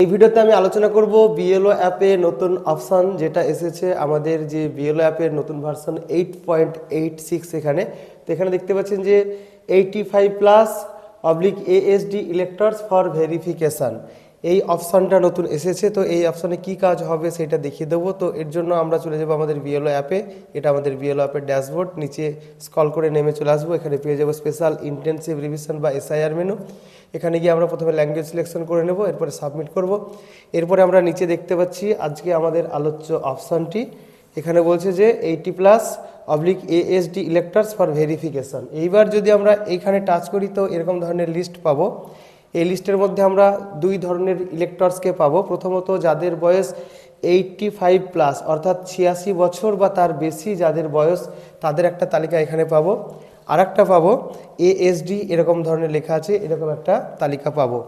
এই ভিডিওতে আমি আলোচনা করব বিএলও অ্যাপে নতুন অপশন যেটা এসেছে আমাদের যে বিএলও অ্যাপের নতুন ভার্সন 8.86 এখানে। তো এখানে দেখতে পাচ্ছেন যে 85+/ASD ইলেক্টরস ফর ভেরিফিকেশন এই অপশনটা নতুন এসেছে। তো এই অপশনে কি কাজ হবে সেটা দেখিয়ে দেবো। তো এর জন্য আমরা চলে যাবো আমাদের বিএলও অ্যাপে। এটা আমাদের বিএলও অ্যাপের ড্যাশবোর্ড, নিচে স্ক্রল করে নেমে চলে আসবো। এখানে পেয়ে যাবো স্পেশাল ইন্টেনসিভ রিভিশন বা এসআইআর মেনু। এখানে গিয়ে আমরা প্রথমে ল্যাঙ্গুয়েজ সিলেকশন করে নেব, এরপরে সাবমিট করব। এরপরে আমরা নিচে দেখতে পাচ্ছি আজকে আমাদের আলোচ্য অপশানটি। এখানে বলছে যে 80+/ASD ইলেক্টরস ফর ভেরিফিকেশন। এইবার যদি আমরা এইখানে টাচ করি তো এরকম ধরনের লিস্ট পাবো। এই লিস্টের মধ্যে আমরা দুই ধরনের ইলেক্টরসকে পাবো। প্রথমত যাদের বয়স 85+ অর্থাৎ 86 বছর বা তার বেশি যাদের বয়স, তাদের একটা তালিকা এখানে পাবো। আর একটা পাবো এএসডি এরকম ধরনের লেখা আছে, এরকম একটা তালিকা পাবো।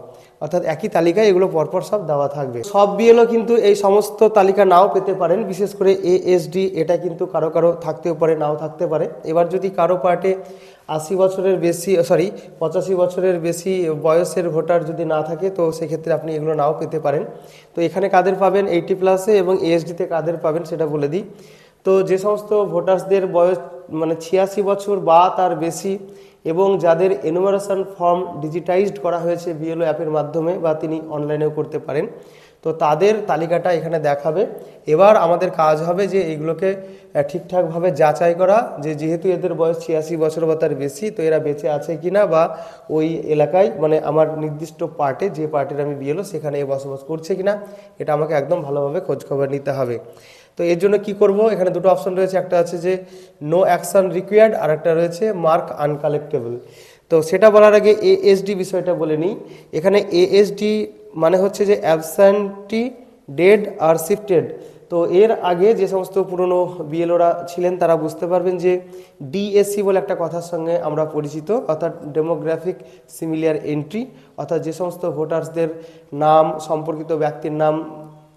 অর্থাৎ একই তালিকায় এগুলো পরপর সব দেওয়া থাকবে। সব বিএলও কিন্তু এই সমস্ত তালিকা নাও পেতে পারেন, বিশেষ করে এএসডি এটা কিন্তু কারো কারো থাকতেও পারে, নাও থাকতে পারে। এবার যদি কারো পার্টে 85 বছরের বেশি বয়সের ভোটার যদি না থাকে তো সেক্ষেত্রে আপনি এগুলো নাও পেতে পারেন। তো এখানে কাদের পাবেন 80+-এ এবং এএসডিতে কাদের পাবেন সেটা বলে দিই। তো যে সমস্ত ভোটার্সদের বয়স 86 বছর বা তার বেশি এবং যাদের এনুমারেশন ফর্ম ডিজিটাইজড করা হয়েছে বিএলও অ্যাপের মাধ্যমে বা তিনি অনলাইনেও করতে পারেন, তো তাদের তালিকাটা এখানে দেখাবে। এবার আমাদের কাজ হবে যে এইগুলোকে ঠিকঠাকভাবে যাচাই করা, যে যেহেতু এদের বয়স 86 বছর বা তার বেশি, তো এরা বেঁচে আছে কিনা বা ওই এলাকায় আমার নির্দিষ্ট পার্টে, যে পার্টির আমি বিএলও সেখানে বসবাস করছে কিনা, এটা আমাকে একদম ভালোভাবে খোঁজখবর নিতে হবে। তো এর জন্য কি করব, এখানে দুটো অপশন রয়েছে, একটা আছে যে নো অ্যাকশন রিকোয়ার্ড আর একটা রয়েছে মার্ক আনকালেক্টেবল। তো সেটা বলার আগে এএসডি বিষয়টা বলে নিই। এখানে এএসডি মানে হচ্ছে যে অ্যাবসেন্টি, ডেড আর শিফটেড। তো এর আগে যে সমস্ত পুরনো বিএলওরা ছিলেন তারা বুঝতে পারবেন যে ডিএসসি বলে একটা কথার সঙ্গে আমরা পরিচিত, অর্থাৎ ডেমোগ্রাফিক সিমিলিয়ার এন্ট্রি, অর্থাৎ যে সমস্ত ভোটার্সদের নাম, সম্পর্কিত ব্যক্তির নাম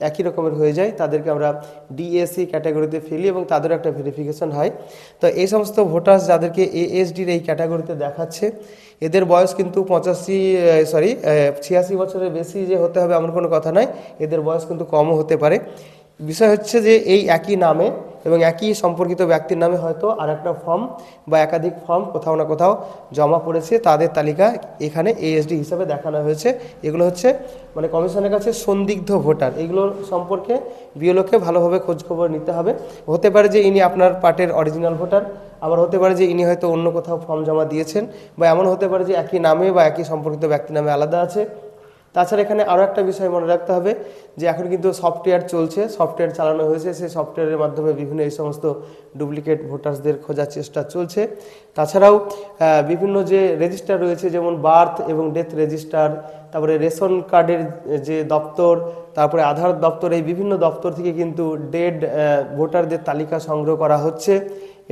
একই রকমের হয়ে যায় তাদেরকে আমরা ডিএসসি ক্যাটাগরিতে ফেলি এবং তাদেরও একটা ভেরিফিকেশন হয়। তো এই সমস্ত ভোটার্স যাদেরকে এএসডির এই ক্যাটাগরিতে দেখাচ্ছে, এদের বয়স কিন্তু 86 বছরের বেশি যে হতে হবে এমন কোনো কথা নয়, এদের বয়স কিন্তু কমও হতে পারে। বিষয় হচ্ছে যে এই একই নামে এবং একই সম্পর্কিত ব্যক্তির নামে হয়তো আর একটা ফর্ম বা একাধিক ফর্ম কোথাও না কোথাও জমা পড়েছে, তাদের তালিকা এখানে এএসডি হিসাবে দেখানো হয়েছে। এগুলো হচ্ছে কমিশনের কাছে সন্দিগ্ধ ভোটার। এগুলোর সম্পর্কে বিএলওকে ভালোভাবে খোঁজখবর নিতে হবে। হতে পারে যে ইনি আপনার পার্টের অরিজিনাল ভোটার, আবার হতে পারে যে ইনি হয়তো অন্য কোথাও ফর্ম জমা দিয়েছেন, বা এমন হতে পারে যে একই নামে বা একই সম্পর্কিত ব্যক্তির নামে আলাদা আছে। তাছাড়া এখানে আরও একটা বিষয় মনে রাখতে হবে যে এখন কিন্তু সফটওয়্যার চলছে, সফটওয়্যার চালানো হয়েছে, সেই সফটওয়্যারের মাধ্যমে বিভিন্ন এই সমস্ত ডুপ্লিকেট ভোটার্সদের খোঁজার চেষ্টা চলছে। তাছাড়াও বিভিন্ন যে রেজিস্টার রয়েছে, যেমন বার্থ এবং ডেথ রেজিস্টার, তারপরে রেশন কার্ডের যে দপ্তর, তারপরে আধার দপ্তর, এই বিভিন্ন দপ্তর থেকে কিন্তু ডেড ভোটারদের তালিকা সংগ্রহ করা হচ্ছে।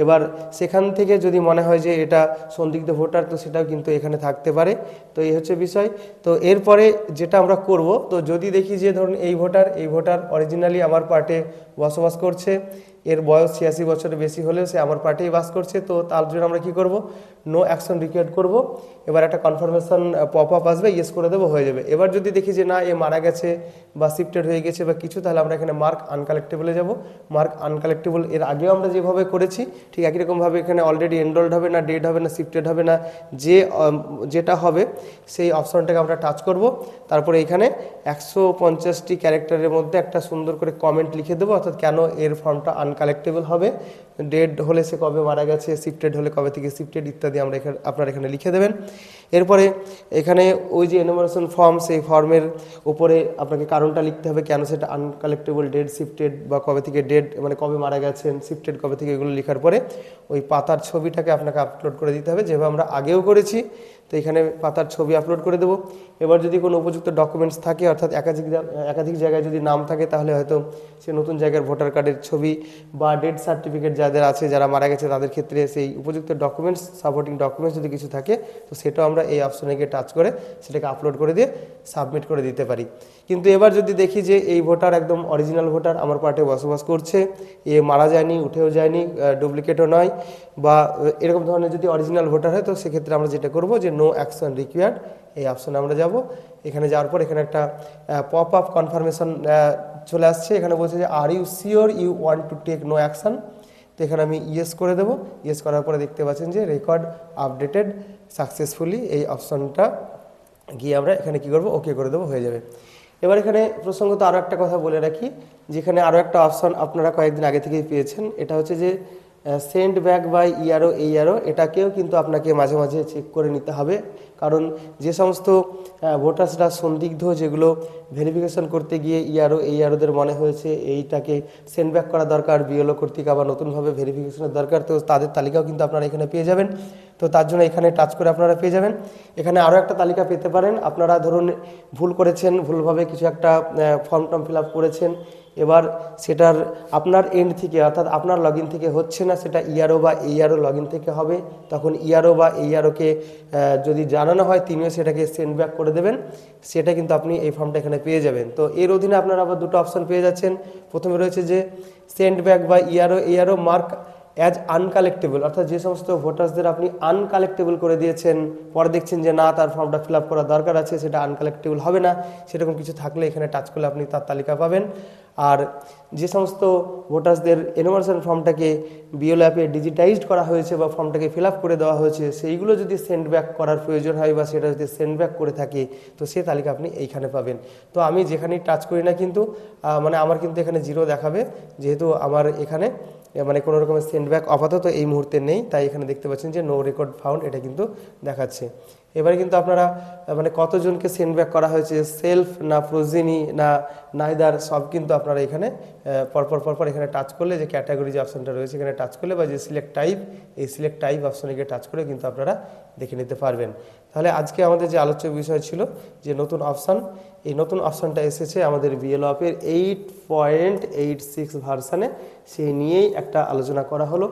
এবার সেখান থেকে যদি মনে হয় যে এটা সন্দিগ্ধ ভোটার, তো সেটাও কিন্তু এখানে থাকতে পারে। তো এই হচ্ছে বিষয়। তো এরপরে যেটা আমরা করব, তো যদি দেখি যে ধরুন এই ভোটার অরিজিনালি আমার পার্টে বসবাস করছে, এর বয়স 86 বছরের বেশি হলেও সে আমার পার্টেই বাস করছে, তো তার জন্য আমরা কি করব, নো অ্যাকশন রিকোয়ার্ড করব। এবার একটা কনফার্মেশন পপ আপ আসবে, ইয়েস করে দেবো, হয়ে যাবে। এবার যদি দেখি যে না এ মারা গেছে বা শিফটেড হয়ে গেছে বা কিছু, তাহলে আমরা এখানে মার্ক আনকালেক্টেবলে যাব। মার্ক আনকালেক্টেবল এর আগেও আমরা যেভাবে করেছি ঠিক একই রকমভাবে এখানে অলরেডি এনরোলড হবে না, ডেড হবে না, শিফটেড হবে না, যেটা হবে সেই অপশনটাকে আমরা টাচ করব। তারপরে এখানে 150টি ক্যারেক্টারের মধ্যে একটা সুন্দর করে কমেন্ট লিখে দেবো, অর্থাৎ কেন এর ফর্মটা আনকালেক্টেবল হবে, ডেড হলে সে কবে মারা গেছে, শিফটেড হলে কবে থেকে শিফটেড ইত্যাদি আপনারা এখানে লিখে দেবেন। এরপরে এখানে ওই যে এনুমারেশন ফর্ম, সেই ফর্মের উপরে আপনাকে কারণটা লিখতে হবে কেন সেটা আনকালেক্টেবল, ডেড, শিফটেড বা কবে থেকে ডেড কবে মারা গেছেন, শিফটেড কবে থেকে, এগুলো লেখার পরে ওই পাতার ছবিটাকে আপনাকে আপলোড করে দিতে হবে, যেভাবে আমরা আগেও করেছি। তো এখানে পাতার ছবি আপলোড করে দেবো। এবার যদি কোনো উপযুক্ত ডকুমেন্টস থাকে, অর্থাৎ একাধিক জায়গায় যদি নাম থাকে, তাহলে হয়তো সে নতুন জায়গার ভোটার কার্ডের ছবি বা ডেথ সার্টিফিকেট যাদের আছে, যারা মারা গেছে তাদের ক্ষেত্রে সেই উপযুক্ত ডকুমেন্টস, সাপোর্টিং ডকুমেন্টস যদি কিছু থাকে, তো সেটাও আমরা এই অপশনে গিয়ে টাচ করে সেটাকে আপলোড করে দিয়ে সাবমিট করে দিতে পারি। কিন্তু এবার যদি দেখি যে এই ভোটার একদম অরিজিনাল ভোটার, আমার পার্টে বসবাস করছে, এ মারা যায়নি, উঠেও যায়নি, ডুপ্লিকেটও নয়, বা এরকম ধরনের যদি অরিজিনাল ভোটার হয়, তো সেক্ষেত্রে আমরা যেটা করবো যে নো অ্যাকশন রিকোয়ার্ড, এই অপশানে আমরা যাব। এখানে যাওয়ার পর এখানে একটা পপ আপ কনফার্মেশন চলে আসছে। এখানে বলছে যে are you sure you want to take no action. তো এখানে আমি ইয়েস করে দেবো। ইয়েস করার পরে দেখতে পাচ্ছেন যে রেকর্ড আপডেটেড সাকসেসফুলি, এই অপশানটা গিয়ে আমরা এখানে কী করবো, ওকে করে দেবো, হয়ে যাবে। এবার এখানে প্রসঙ্গত আরও একটা কথা বলে রাখি, যেখানে আরও একটা অপশান আপনারা কয়েকদিন আগে থেকেই পেয়েছেন, এটা হচ্ছে যে সেন্ড ব্যাক বাই ইয়ারও, এই ইয়ারও এটাকেও কিন্তু আপনাকে মাঝে মাঝে চেক করে নিতে হবে। কারণ যে সমস্ত ভোটার্সরা সন্দিগ্ধ, যেগুলো ভেরিফিকেশন করতে গিয়ে ইয়ারও, এই ইয়ারোদের মনে হয়েছে এইটাকে সেন্ড ব্যাক করা দরকার, বিএলও কর্তৃক আবার নতুনভাবে ভেরিফিকেশনের দরকার, তো তাদের তালিকাও কিন্তু আপনারা এখানে পেয়ে যাবেন। তো তার জন্য এখানে টাচ করে আপনারা পেয়ে যাবেন। এখানে আরও একটা তালিকা পেতে পারেন। আপনারা ধরুন ভুল করেছেন, ভুলভাবে কিছু একটা ফর্ম টর্ম ফিল আপ করেছেন, এবার সেটার আপনার এন্ড থেকে অর্থাৎ আপনার লগ ইন থেকে হচ্ছে না, সেটা ইয়ারও বা এইয়ারও লগ ইন থেকে হবে। তখন ইয়ারও বা এইয়ারওকে যদি জানানো হয়, তিনিও সেটাকে সেন্ড ব্যাক করে দেবেন। সেটা কিন্তু আপনি এই ফর্মটা এখানে পেয়ে যাবেন। তো এর অধীনে আপনারা আবার দুটো অপশন পেয়ে যাচ্ছেন। প্রথমে রয়েছে যে সেন্ড ব্যাক বা ইয়ারও, এইয়ারও মার্ক অ্যাজ আনকালেক্টেবল, অর্থাৎ যে সমস্ত ভোটার্সদের আপনি আনকালেক্টেবল করে দিয়েছেন, পরে দেখছেন যে না, তার ফর্মটা ফিল আপ করার দরকার আছে, সেটা আনকালেক্টেবল হবে না, সেরকম কিছু থাকলে এখানে টাচ করলে আপনি তার তালিকা পাবেন। আর যে সমস্ত ভোটার্সদের এনুমারেশন ফর্মটাকে বিএলও অ্যাপে ডিজিটাইজড করা হয়েছে বা ফর্মটাকে ফিল আপ করে দেওয়া হয়েছে, সেইগুলো যদি সেন্ড ব্যাক করার প্রয়োজন হয় বা সেটা যদি সেন্ড ব্যাক করে থাকে, তো সেই তালিকা আপনি এইখানে পাবেন। তো আমি যেখানেই টাচ করি না কিন্তু মানে আমার কিন্তু এখানে জিরো দেখাবে, যেহেতু আমার এখানে মানে কোনো রকমের সেন্ড ব্যাক আপাতত এই মুহূর্তে নেই, তাই এখানে দেখতে পাচ্ছেন যে নো রেকর্ড ফাউন্ড, এটা কিন্তু দেখাচ্ছে। এবারে কিন্তু আপনারা মানে কতজনকে সেন্ড ব্যাক করা হয়েছে, সেলফ না প্রোজেনি না নাইদার, সব কিন্তু আপনারা এখানে পরপর এখানে টাচ করলে, যে ক্যাটাগরি যে অপশানটা রয়েছে এখানে টাচ করলে, বা যে সিলেক্ট টাইপ, এই সিলেক্ট টাইপ অপশানে গিয়ে টাচ করে কিন্তু আপনারা দেখে নিতে পারবেন। তাহলে আজকে আমাদের যে আলোচ্য বিষয় ছিল যে নতুন অপশান, এই নতুন অপশানটা এসেছে আমাদের বিএলও অ্যাপের 8.86 ভার্সানে, সেই নিয়েই একটা আলোচনা করা হলো।